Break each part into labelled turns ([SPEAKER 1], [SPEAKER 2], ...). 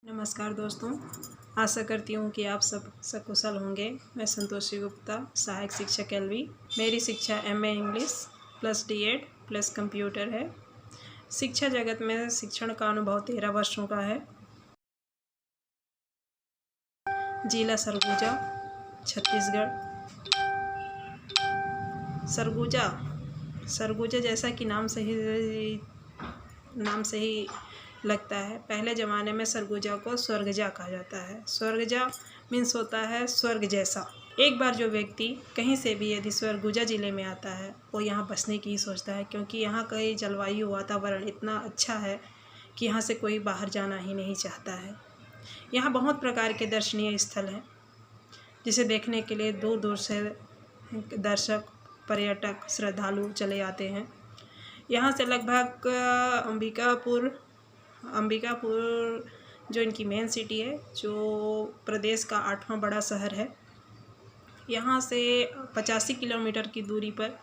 [SPEAKER 1] नमस्कार दोस्तों, आशा करती हूँ कि आप सब सकुशल होंगे। मैं संतोषी गुप्ता, सहायक शिक्षक एलवी। मेरी शिक्षा MA English plus DEd plus computer है। शिक्षा जगत में शिक्षण का अनुभव 13 वर्षों का है। जिला सरगुजा, छत्तीसगढ़। सरगुजा जैसा कि नाम से ही लगता है। पहले ज़माने में सरगुजा को स्वर्गजा कहा जाता है। स्वर्गजा मीन्स होता है स्वर्ग जैसा। एक बार जो व्यक्ति कहीं से भी यदि सरगुजा ज़िले में आता है वो यहाँ बसने की ही सोचता है, क्योंकि यहाँ का जलवायु वातावरण इतना अच्छा है कि यहाँ से कोई बाहर जाना ही नहीं चाहता है। यहाँ बहुत प्रकार के दर्शनीय स्थल हैं जिसे देखने के लिए दूर दूर से दर्शक, पर्यटक, श्रद्धालु चले आते हैं। यहाँ से लगभग अंबिकापुर जो इनकी मेन सिटी है, जो प्रदेश का 8वां बड़ा शहर है, यहाँ से 85 किलोमीटर की दूरी पर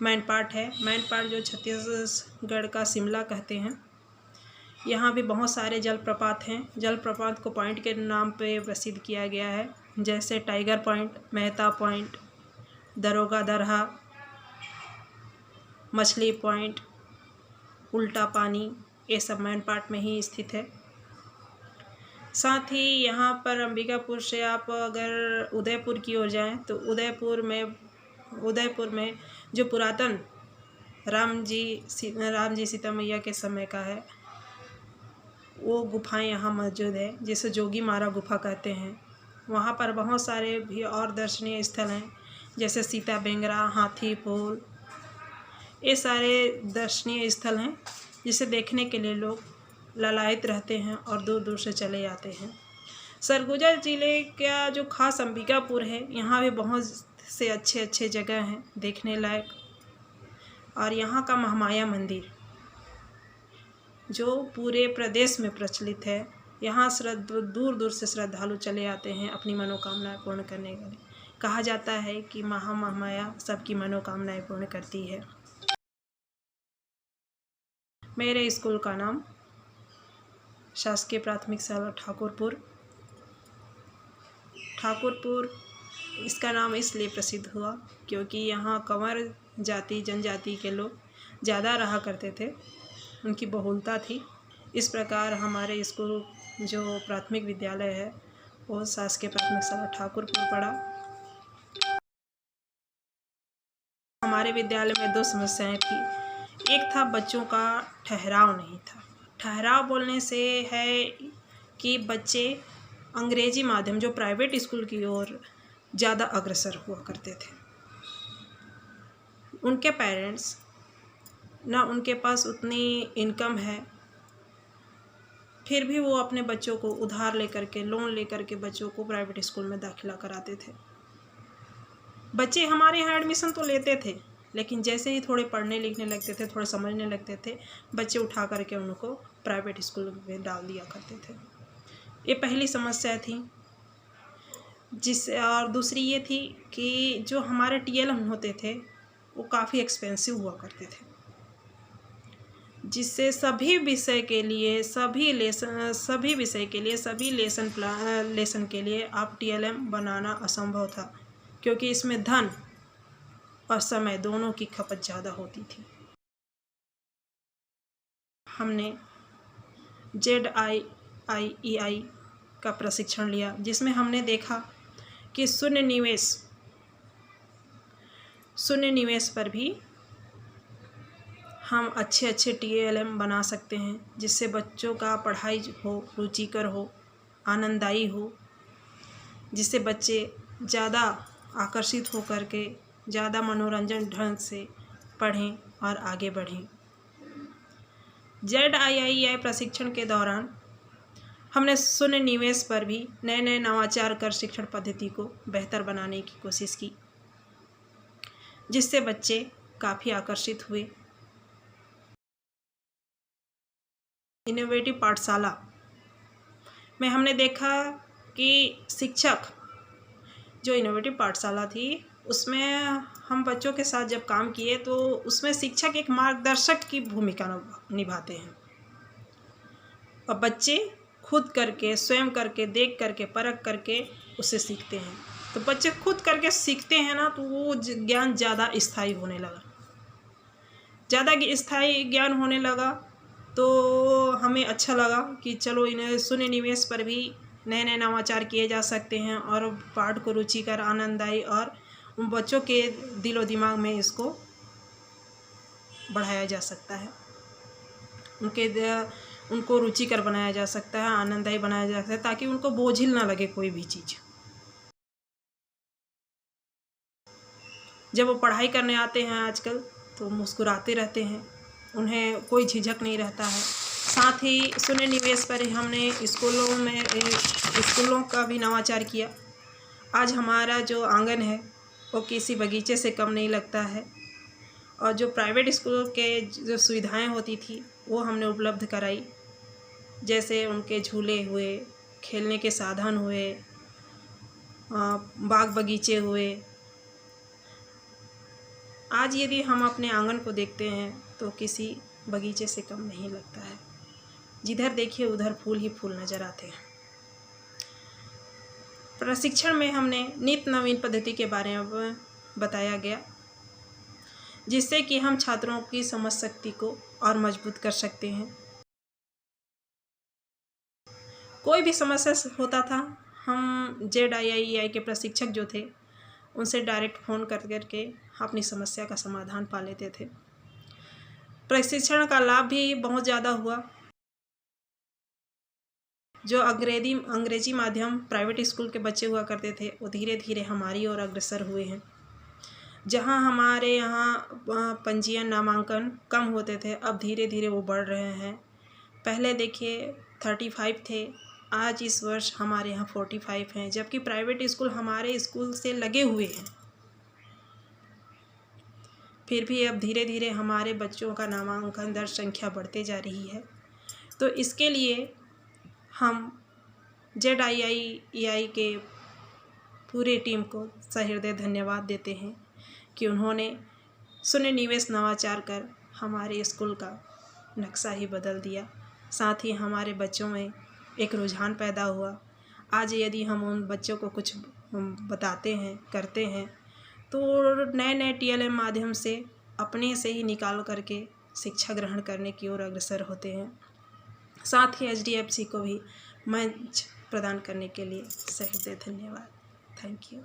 [SPEAKER 1] मैनपाट है। मैनपाट जो छत्तीसगढ़ का शिमला कहते हैं। यहाँ भी बहुत सारे जलप्रपात हैं। जलप्रपात को पॉइंट के नाम पे प्रसिद्ध किया गया है, जैसे टाइगर पॉइंट, मेहता पॉइंट, दरोगा दरहा, मछली पॉइंट, उल्टा पानी, ये सब मैनपाट में ही स्थित है। साथ ही यहाँ पर अंबिकापुर से आप अगर उदयपुर की ओर जाएं तो उदयपुर में जो पुरातन राम जी सीता मैया के समय का है, वो गुफाएं यहाँ मौजूद है, जिसे जोगी मारा गुफा कहते हैं। वहाँ पर बहुत सारे भी और दर्शनीय स्थल हैं, जैसे सीता बेंगरा, हाथी पुल, ये सारे दर्शनीय स्थल हैं जिसे देखने के लिए लोग लालायित रहते हैं और दूर दूर से चले आते हैं। सरगुजा ज़िले का जो खास अंबिकापुर है, यहाँ भी बहुत से अच्छे जगह हैं देखने लायक। और यहाँ का महामाया मंदिर जो पूरे प्रदेश में प्रचलित है, यहाँ दूर दूर से श्रद्धालु चले आते हैं अपनी मनोकामनाएं पूर्ण करने के लिए। कहा जाता है कि महामाया सबकी मनोकामनाएं पूर्ण करती है। मेरे स्कूल का नाम शासकीय प्राथमिक शाला ठाकुरपुर। इसका नाम इसलिए प्रसिद्ध हुआ क्योंकि यहाँ कंवर जाति जनजाति के लोग ज़्यादा रहा करते थे, उनकी बहुलता थी। इस प्रकार हमारे स्कूल जो प्राथमिक विद्यालय है वो शासकीय प्राथमिक शाला ठाकुरपुर पड़ा। हमारे विद्यालय में 2 समस्याएं थी। एक था बच्चों का ठहराव नहीं था। ठहराव बोलने से है कि बच्चे अंग्रेजी माध्यम जो प्राइवेट स्कूल की ओर ज़्यादा अग्रसर हुआ करते थे। उनके पेरेंट्स ना उनके पास उतनी इनकम है, फिर भी वो अपने बच्चों को उधार लेकर के, लोन लेकर के बच्चों को प्राइवेट स्कूल में दाखिला कराते थे। बच्चे हमारे यहाँ एडमिशन तो लेते थे, लेकिन जैसे ही थोड़े पढ़ने लिखने लगते थे, थोड़े समझने लगते थे, बच्चे उठा करके उनको प्राइवेट स्कूल में डाल दिया करते थे। ये पहली समस्या थी। और दूसरी ये थी कि जो हमारे टीएलएम होते थे वो काफ़ी एक्सपेंसिव हुआ करते थे, जिससे सभी विषय के लिए, सभी लेसन के लिए आप टीएलएम बनाना असंभव था, क्योंकि इसमें धन और समय दोनों की खपत ज़्यादा होती थी। हमने ZIIEI का प्रशिक्षण लिया, जिसमें हमने देखा कि शून्य निवेश पर भी हम अच्छे टीएलएम बना सकते हैं, जिससे बच्चों का पढ़ाई हो, रुचिकर हो, आनंददायी हो, जिससे बच्चे ज़्यादा आकर्षित होकर के ज़्यादा मनोरंजन ढंग से पढ़ें और आगे बढ़ें। ZIIEI प्रशिक्षण के दौरान हमने शून्य निवेश पर भी नए नवाचार कर शिक्षण पद्धति को बेहतर बनाने की कोशिश की, जिससे बच्चे काफ़ी आकर्षित हुए। इनोवेटिव पाठशाला में हमने देखा कि शिक्षक जो इनोवेटिव पाठशाला थी उसमें हम बच्चों के साथ जब काम किए तो उसमें शिक्षक एक मार्गदर्शक की भूमिका निभाते हैं और बच्चे खुद करके, स्वयं करके, देख करके, परख करके उससे सीखते हैं। तो बच्चे खुद करके सीखते हैं ना, तो वो ज्ञान ज़्यादा स्थायी होने लगा। ज़्यादा स्थायी ज्ञान होने लगा तो हमें अच्छा लगा कि चलो इन्हें शून्य निवेश पर भी नए नए नवाचार किए जा सकते हैं और पाठ को रुचिकर, आनंददायी और उन बच्चों के दिलो दिमाग में इसको बढ़ाया जा सकता है, उनको रुचिकर बनाया जा सकता है, आनंददायी बनाया जा सकता है, ताकि उनको बोझिल ना लगे कोई भी चीज़। जब वो पढ़ाई करने आते हैं आजकल तो मुस्कुराते रहते हैं, उन्हें कोई झिझक नहीं रहता है। साथ ही शून्य निवेश पर हमने स्कूलों का भी नवाचार किया। आज हमारा जो आंगन है वो किसी बगीचे से कम नहीं लगता है, और जो प्राइवेट स्कूल के जो सुविधाएं होती थी वो हमने उपलब्ध कराई, जैसे उनके झूले हुए, खेलने के साधन हुए, बाग बगीचे हुए। आज यदि हम अपने आंगन को देखते हैं तो किसी बगीचे से कम नहीं लगता है। जिधर देखिए उधर फूल ही फूल नज़र आते हैं। प्रशिक्षण में हमने नित्य नवीन पद्धति के बारे में बताया गया, जिससे कि हम छात्रों की समझ शक्ति को और मजबूत कर सकते हैं। कोई भी समस्या होता था, हम ZIIEI के प्रशिक्षक जो थे उनसे डायरेक्ट फ़ोन कर करके अपनी समस्या का समाधान पा लेते थे। प्रशिक्षण का लाभ भी बहुत ज़्यादा हुआ। जो अंग्रेजी माध्यम प्राइवेट स्कूल के बच्चे हुआ करते थे वो धीरे धीरे हमारी ओर अग्रसर हुए हैं। जहां हमारे यहाँ पंजीयन नामांकन कम होते थे, अब धीरे धीरे वो बढ़ रहे हैं। पहले देखिए 35 थे, आज इस वर्ष हमारे यहाँ 45 हैं, जबकि प्राइवेट स्कूल हमारे स्कूल से लगे हुए हैं। फिर भी अब धीरे धीरे हमारे बच्चों का नामांकन दर संख्या बढ़ते जा रही है। तो इसके लिए हम ZIIEI के पूरे टीम को सहृदय धन्यवाद देते हैं कि उन्होंने शून्य निवेश नवाचार कर हमारे स्कूल का नक्शा ही बदल दिया। साथ ही हमारे बच्चों में एक रुझान पैदा हुआ। आज यदि हम उन बच्चों को कुछ बताते हैं, करते हैं, तो नए नए TLM माध्यम से अपने से ही निकाल करके शिक्षा ग्रहण करने की ओर अग्रसर होते हैं। साथ ही HDFC को भी मंच प्रदान करने के लिए सहृदय धन्यवाद। Thank you.